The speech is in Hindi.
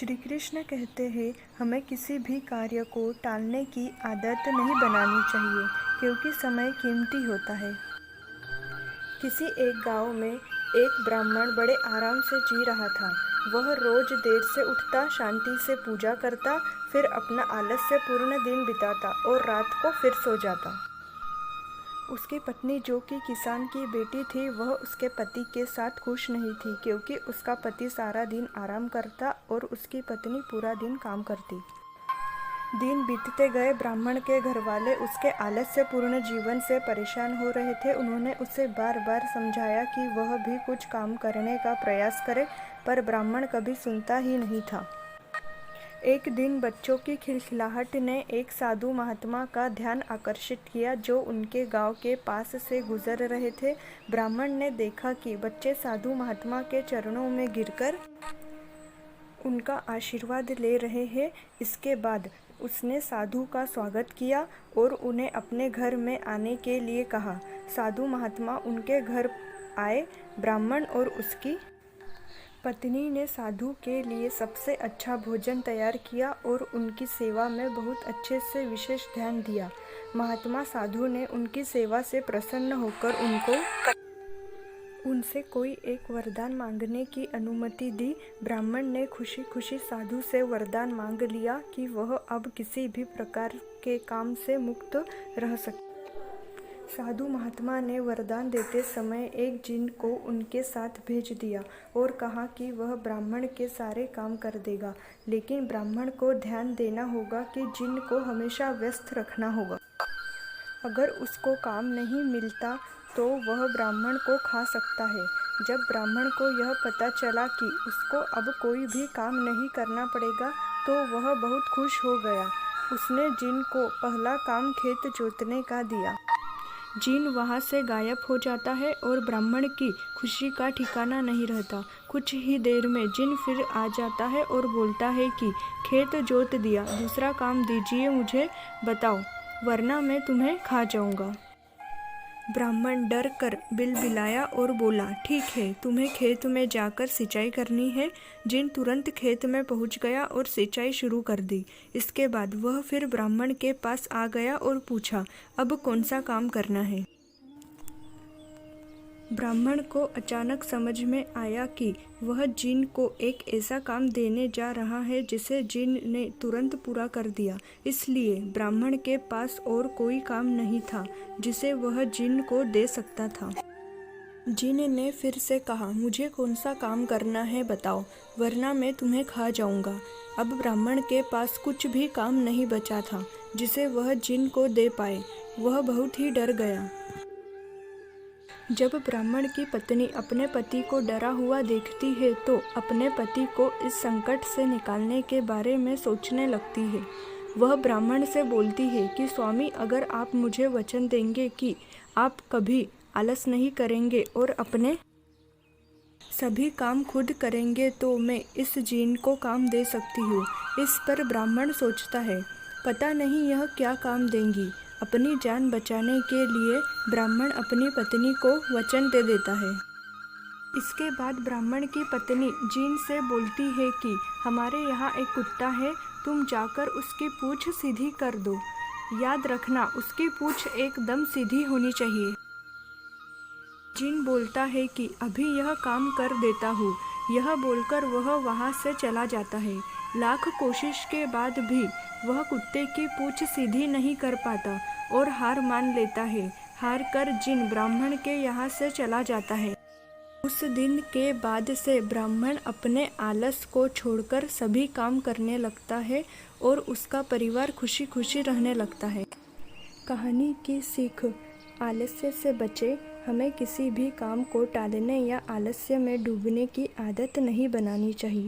श्री कृष्ण कहते हैं हमें किसी भी कार्य को टालने की आदत नहीं बनानी चाहिए क्योंकि समय कीमती होता है। किसी एक गांव में एक ब्राह्मण बड़े आराम से जी रहा था। वह रोज देर से उठता, शांति से पूजा करता, फिर अपना आलस्य पूर्ण दिन बिताता और रात को फिर सो जाता। उसकी पत्नी, जो कि किसान की बेटी थी, वह उसके पति के साथ खुश नहीं थी क्योंकि उसका पति सारा दिन आराम करता और उसकी पत्नी पूरा दिन काम करती। दिन बीतते गए। ब्राह्मण के घरवाले उसके आलस्यपूर्ण जीवन से परेशान हो रहे थे। उन्होंने उसे बार बार समझाया कि वह भी कुछ काम करने का प्रयास करे, पर ब्राह्मण कभी सुनता ही नहीं था। एक दिन बच्चों की खिलखिलाहट ने एक साधु महात्मा का ध्यान आकर्षित किया जो उनके गांव के पास से गुजर रहे थे। ब्राह्मण ने देखा कि बच्चे साधु महात्मा के चरणों में गिरकर उनका आशीर्वाद ले रहे हैं। इसके बाद उसने साधु का स्वागत किया और उन्हें अपने घर में आने के लिए कहा। साधु महात्मा उनके घर आए। ब्राह्मण और उसकी पत्नी ने साधु के लिए सबसे अच्छा भोजन तैयार किया और उनकी सेवा में बहुत अच्छे से विशेष ध्यान दिया। महात्मा साधु ने उनकी सेवा से प्रसन्न होकर उनसे कोई एक वरदान मांगने की अनुमति दी। ब्राह्मण ने खुशी खुशी साधु से वरदान मांग लिया कि वह अब किसी भी प्रकार के काम से मुक्त रह सके। साधु महात्मा ने वरदान देते समय एक जिन को उनके साथ भेज दिया और कहा कि वह ब्राह्मण के सारे काम कर देगा, लेकिन ब्राह्मण को ध्यान देना होगा कि जिन को हमेशा व्यस्त रखना होगा। अगर उसको काम नहीं मिलता तो वह ब्राह्मण को खा सकता है। जब ब्राह्मण को यह पता चला कि उसको अब कोई भी काम नहीं करना पड़ेगा तो वह बहुत खुश हो गया। उसने जिन को पहला काम खेत जोतने का दिया। जिन वहाँ से गायब हो जाता है और ब्राह्मण की खुशी का ठिकाना नहीं रहता। कुछ ही देर में जिन फिर आ जाता है और बोलता है कि खेत जोत दिया, दूसरा काम दीजिए, मुझे बताओ, वरना मैं तुम्हें खा जाऊंगा। ब्राह्मण डर कर बिलबिलाया और बोला, ठीक है, तुम्हें खेत में जाकर सिंचाई करनी है। जिन तुरंत खेत में पहुंच गया और सिंचाई शुरू कर दी। इसके बाद वह फिर ब्राह्मण के पास आ गया और पूछा, अब कौन सा काम करना है। ब्राह्मण को अचानक समझ में आया कि वह जिन को एक ऐसा काम देने जा रहा है जिसे जिन ने तुरंत पूरा कर दिया। इसलिए ब्राह्मण के पास और कोई काम नहीं था जिसे वह जिन को दे सकता था। जिन ने फिर से कहा, मुझे कौन सा काम करना है बताओ, वरना मैं तुम्हें खा जाऊंगा। अब ब्राह्मण के पास कुछ भी काम नहीं बचा था जिसे वह जिन को दे पाए। वह बहुत ही डर गया। जब ब्राह्मण की पत्नी अपने पति को डरा हुआ देखती है तो अपने पति को इस संकट से निकालने के बारे में सोचने लगती है। वह ब्राह्मण से बोलती है कि स्वामी, अगर आप मुझे वचन देंगे कि आप कभी आलस नहीं करेंगे और अपने सभी काम खुद करेंगे तो मैं इस जिन को काम दे सकती हूँ। इस पर ब्राह्मण सोचता है, पता नहीं यह क्या काम देंगी। अपनी जान बचाने के लिए ब्राह्मण अपनी पत्नी को वचन दे देता है। इसके बाद ब्राह्मण की पत्नी जिन से बोलती है कि हमारे यहाँ एक कुत्ता है, तुम जाकर उसकी पूंछ सीधी कर दो। याद रखना, उसकी पूंछ एकदम सीधी होनी चाहिए। जिन बोलता है कि अभी यह काम कर देता हूँ। यह बोलकर वह वहाँ से चला जाता है। लाख कोशिश के बाद भी वह कुत्ते की पूंछ सीधी नहीं कर पाता और हार मान लेता है। हार कर जिन ब्राह्मण के यहाँ से चला जाता है। उस दिन के बाद से ब्राह्मण अपने आलस को छोड़कर सभी काम करने लगता है और उसका परिवार खुशी खुशी रहने लगता है। कहानी की सीख, आलस्य से बचे। हमें किसी भी काम को टालने या आलस्य में डूबने की आदत नहीं बनानी चाहिए।